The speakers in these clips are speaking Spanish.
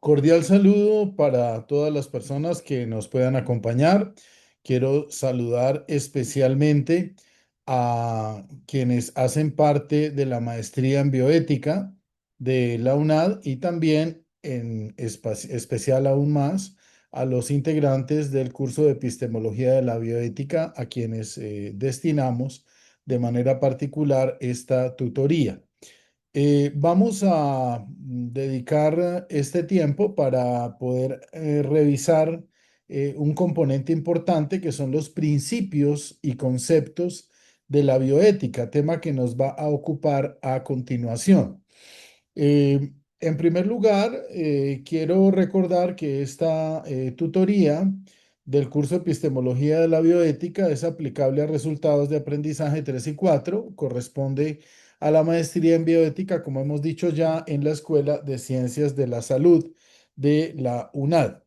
Cordial saludo para todas las personas que nos puedan acompañar. Quiero saludar especialmente a quienes hacen parte de la maestría en bioética de la UNAD y también especial aún más a los integrantes del curso de epistemología de la bioética a quienes destinamos de manera particular esta tutoría. Vamos a dedicar este tiempo para poder revisar un componente importante que son los principios y conceptos de la bioética, tema que nos va a ocupar a continuación. En primer lugar, quiero recordar que esta tutoría del curso de Epistemología de la Bioética es aplicable a resultados de aprendizaje 3 y 4, corresponde a la maestría en bioética, como hemos dicho ya, en la Escuela de Ciencias de la Salud de la UNAD.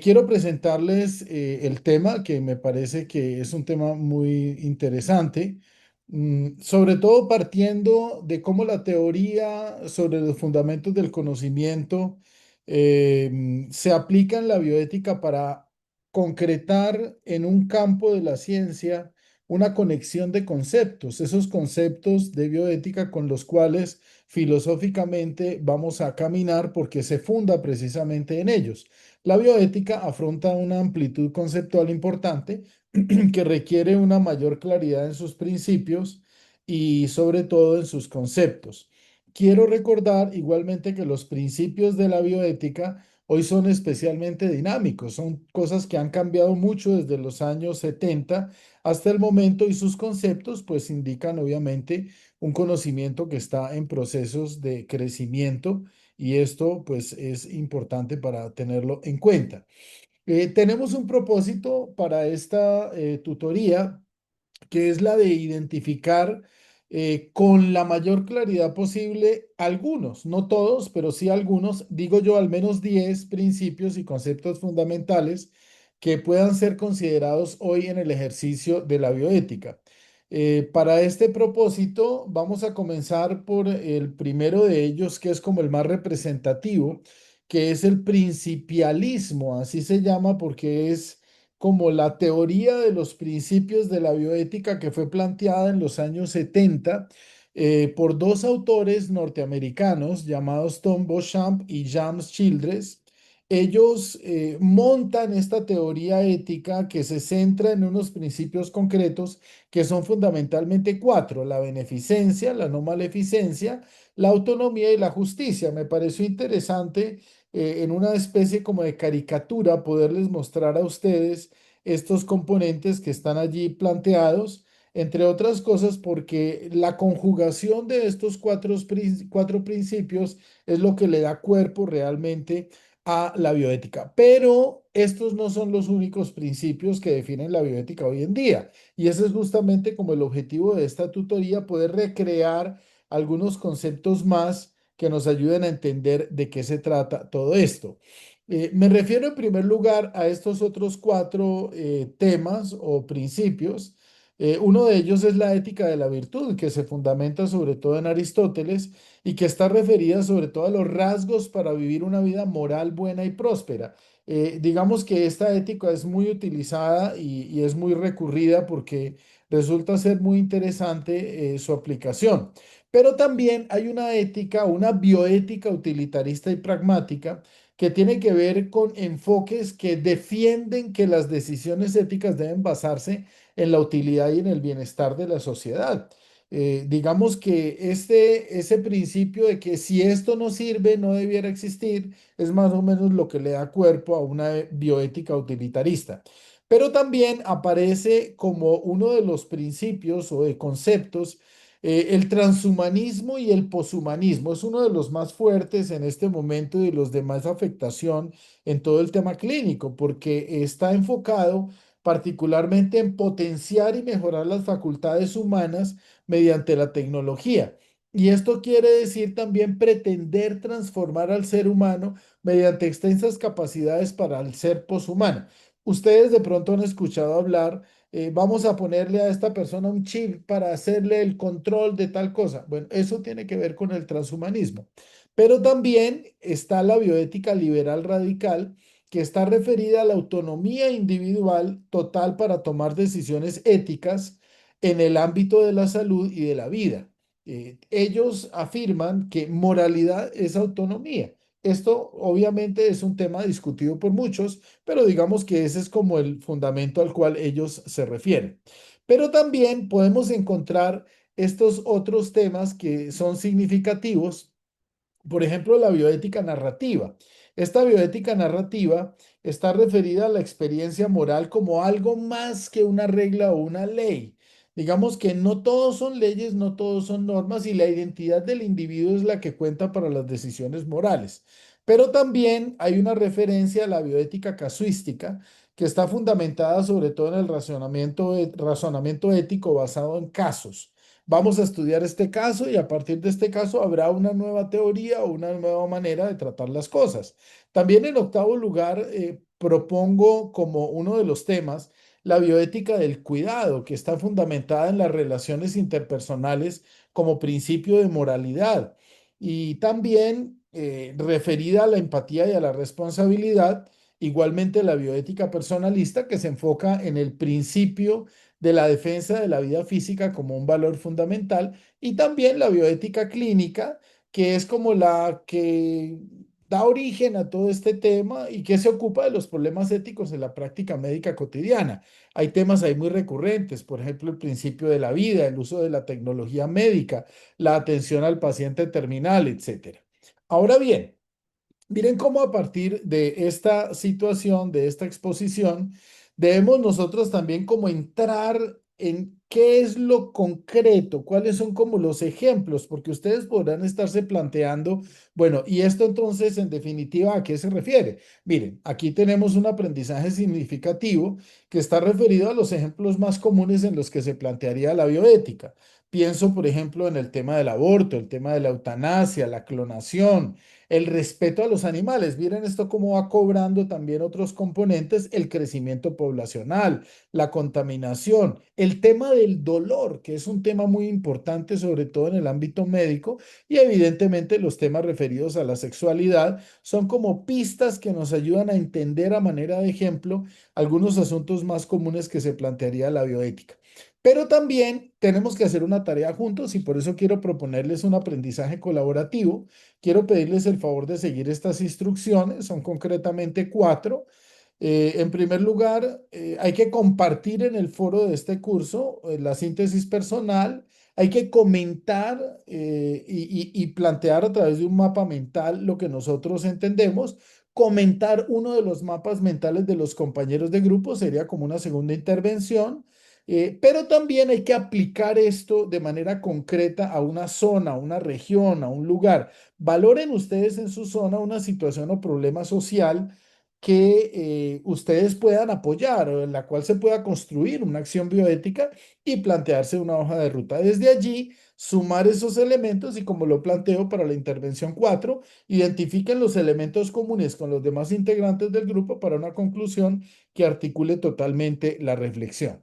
Quiero presentarles el tema que me parece que es un tema muy interesante, sobre todo partiendo de cómo la teoría sobre los fundamentos del conocimiento se aplica en la bioética para concretar en un campo de la ciencia una conexión de conceptos, esos conceptos de bioética con los cuales filosóficamente vamos a caminar porque se funda precisamente en ellos. La bioética afronta una amplitud conceptual importante que requiere una mayor claridad en sus principios y sobre todo en sus conceptos. Quiero recordar igualmente que los principios de la bioética hoy son especialmente dinámicos, son cosas que han cambiado mucho desde los años 70 hasta el momento y sus conceptos pues indican obviamente un conocimiento que está en procesos de crecimiento y esto pues es importante para tenerlo en cuenta. Tenemos un propósito para esta tutoría que es la de identificar con la mayor claridad posible algunos, no todos, pero sí algunos, digo yo, al menos 10 principios y conceptos fundamentales que puedan ser considerados hoy en el ejercicio de la bioética. Para este propósito, vamos a comenzar por el primero de ellos, que es como el más representativo, que es el principialismo, así se llama porque es como la teoría de los principios de la bioética que fue planteada en los años 70 por dos autores norteamericanos llamados Tom Beauchamp y James Childress. Ellos montan esta teoría ética que se centra en unos principios concretos que son fundamentalmente cuatro: la beneficencia, la no maleficencia, la autonomía y la justicia. Me pareció interesante en una especie como de caricatura poderles mostrar a ustedes estos componentes que están allí planteados, entre otras cosas porque la conjugación de estos cuatro principios es lo que le da cuerpo realmente a la bioética. Pero estos no son los únicos principios que definen la bioética hoy en día. Y ese es justamente como el objetivo de esta tutoría, poder recrear algunos conceptos más que nos ayuden a entender de qué se trata todo esto. Me refiero en primer lugar a estos otros cuatro temas o principios. Uno de ellos es la ética de la virtud, que se fundamenta sobre todo en Aristóteles y que está referida sobre todo a los rasgos para vivir una vida moral buena y próspera. Digamos que esta ética es muy utilizada y es muy recurrida porque resulta ser muy interesante su aplicación. Pero también hay una ética, una bioética utilitarista y pragmática que tiene que ver con enfoques que defienden que las decisiones éticas deben basarse en la utilidad y en el bienestar de la sociedad. Digamos que ese principio de que si esto no sirve, no debiera existir, es más o menos lo que le da cuerpo a una bioética utilitarista. Pero también aparece como uno de los principios o de conceptos el transhumanismo y el poshumanismo es uno de los más fuertes en este momento y de los de más afectación en todo el tema clínico, porque está enfocado particularmente en potenciar y mejorar las facultades humanas mediante la tecnología. Y esto quiere decir también pretender transformar al ser humano mediante extensas capacidades para el ser poshumano. Ustedes de pronto han escuchado hablar vamos a ponerle a esta persona un chip para hacerle el control de tal cosa. Bueno, eso tiene que ver con el transhumanismo. Pero también está la bioética liberal radical, que está referida a la autonomía individual total para tomar decisiones éticas en el ámbito de la salud y de la vida. Ellos afirman que moralidad es autonomía. Esto obviamente es un tema discutido por muchos, pero digamos que ese es como el fundamento al cual ellos se refieren. Pero también podemos encontrar estos otros temas que son significativos, por ejemplo, la bioética narrativa. Esta bioética narrativa está referida a la experiencia moral como algo más que una regla o una ley. Digamos que no todos son leyes, no todos son normas y la identidad del individuo es la que cuenta para las decisiones morales. Pero también hay una referencia a la bioética casuística que está fundamentada sobre todo en el razonamiento ético basado en casos. Vamos a estudiar este caso y a partir de este caso habrá una nueva teoría o una nueva manera de tratar las cosas. También en octavo lugar, propongo como uno de los temas la bioética del cuidado, que está fundamentada en las relaciones interpersonales como principio de moralidad y también referida a la empatía y a la responsabilidad. Igualmente la bioética personalista que se enfoca en el principio de la defensa de la vida física como un valor fundamental y también la bioética clínica, que es como la que da origen a todo este tema y que se ocupa de los problemas éticos en la práctica médica cotidiana. Hay temas ahí muy recurrentes, por ejemplo, el principio de la vida, el uso de la tecnología médica, la atención al paciente terminal, etcétera. Ahora bien, miren cómo a partir de esta situación, de esta exposición, debemos nosotros también como entrar en qué es lo concreto, cuáles son como los ejemplos, porque ustedes podrán estarse planteando, bueno, ¿y esto entonces en definitiva a qué se refiere? Miren, aquí tenemos un aprendizaje significativo que está referido a los ejemplos más comunes en los que se plantearía la bioética. Pienso, por ejemplo, en el tema del aborto, el tema de la eutanasia, la clonación, el respeto a los animales. Miren esto cómo va cobrando también otros componentes, el crecimiento poblacional, la contaminación, el tema del dolor, que es un tema muy importante, sobre todo en el ámbito médico, y evidentemente los temas referidos a la sexualidad son como pistas que nos ayudan a entender a manera de ejemplo algunos asuntos más comunes que se plantearía la bioética. Pero también tenemos que hacer una tarea juntos y por eso quiero proponerles un aprendizaje colaborativo. Quiero pedirles el favor de seguir estas instrucciones, son concretamente cuatro. En primer lugar, hay que compartir en el foro de este curso la síntesis personal, hay que comentar y plantear a través de un mapa mental lo que nosotros entendemos. Comentar uno de los mapas mentales de los compañeros de grupo sería como una segunda intervención. Pero también hay que aplicar esto de manera concreta a una zona, a una región, a un lugar. Valoren ustedes en su zona una situación o problema social que ustedes puedan apoyar o en la cual se pueda construir una acción bioética y plantearse una hoja de ruta. Desde allí, sumar esos elementos y como lo planteo para la intervención 4, identifiquen los elementos comunes con los demás integrantes del grupo para una conclusión que articule totalmente la reflexión.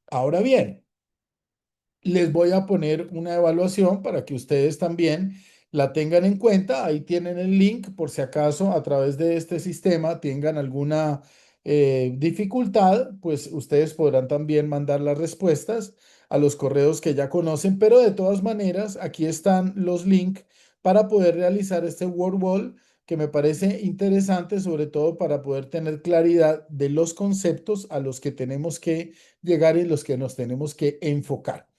Ahora bien, les voy a poner una evaluación para que ustedes también la tengan en cuenta. Ahí tienen el link por si acaso a través de este sistema tengan alguna dificultad, pues ustedes podrán también mandar las respuestas a los correos que ya conocen, pero de todas maneras aquí están los links para poder realizar este Word Wall que me parece interesante, sobre todo para poder tener claridad de los conceptos a los que tenemos que llegar y los que nos tenemos que enfocar.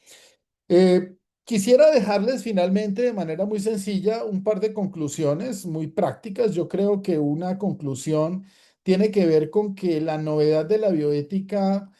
Eh, Quisiera dejarles finalmente de manera muy sencilla un par de conclusiones muy prácticas. Yo creo que una conclusión tiene que ver con que la novedad de la bioética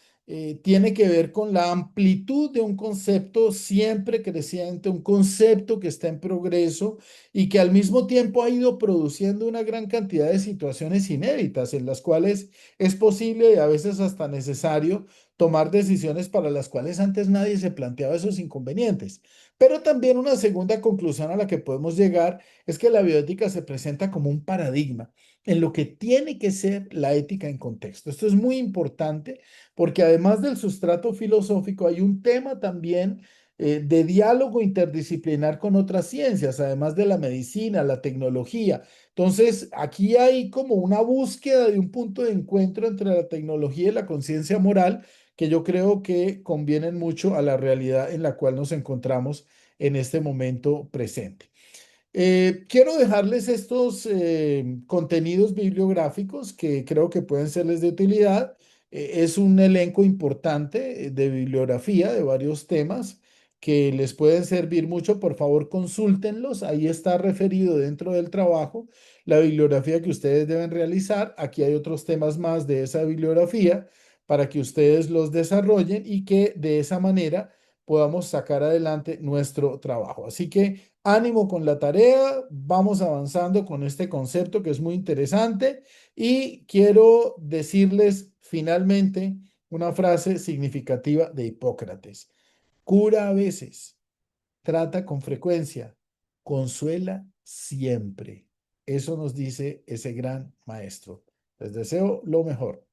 tiene que ver con la amplitud de un concepto siempre creciente, un concepto que está en progreso y que al mismo tiempo ha ido produciendo una gran cantidad de situaciones inéditas en las cuales es posible y a veces hasta necesario tomar decisiones para las cuales antes nadie se planteaba esos inconvenientes. Pero también una segunda conclusión a la que podemos llegar es que la bioética se presenta como un paradigma en lo que tiene que ser la ética en contexto. Esto es muy importante porque además del sustrato filosófico hay un tema también de diálogo interdisciplinar con otras ciencias, además de la medicina, la tecnología. Entonces, aquí hay como una búsqueda de un punto de encuentro entre la tecnología y la conciencia moral que yo creo que convienen mucho a la realidad en la cual nos encontramos en este momento presente. Quiero dejarles estos contenidos bibliográficos que creo que pueden serles de utilidad. Es un elenco importante de bibliografía de varios temas que les pueden servir mucho. Por favor, consúltenlos. Ahí está referido dentro del trabajo la bibliografía que ustedes deben realizar. Aquí hay otros temas más de esa bibliografía para que ustedes los desarrollen y que de esa manera podamos sacar adelante nuestro trabajo. Así que ánimo con la tarea, vamos avanzando con este concepto que es muy interesante y quiero decirles finalmente una frase significativa de Hipócrates. Cura a veces, trata con frecuencia, consuela siempre. Eso nos dice ese gran maestro. Les deseo lo mejor.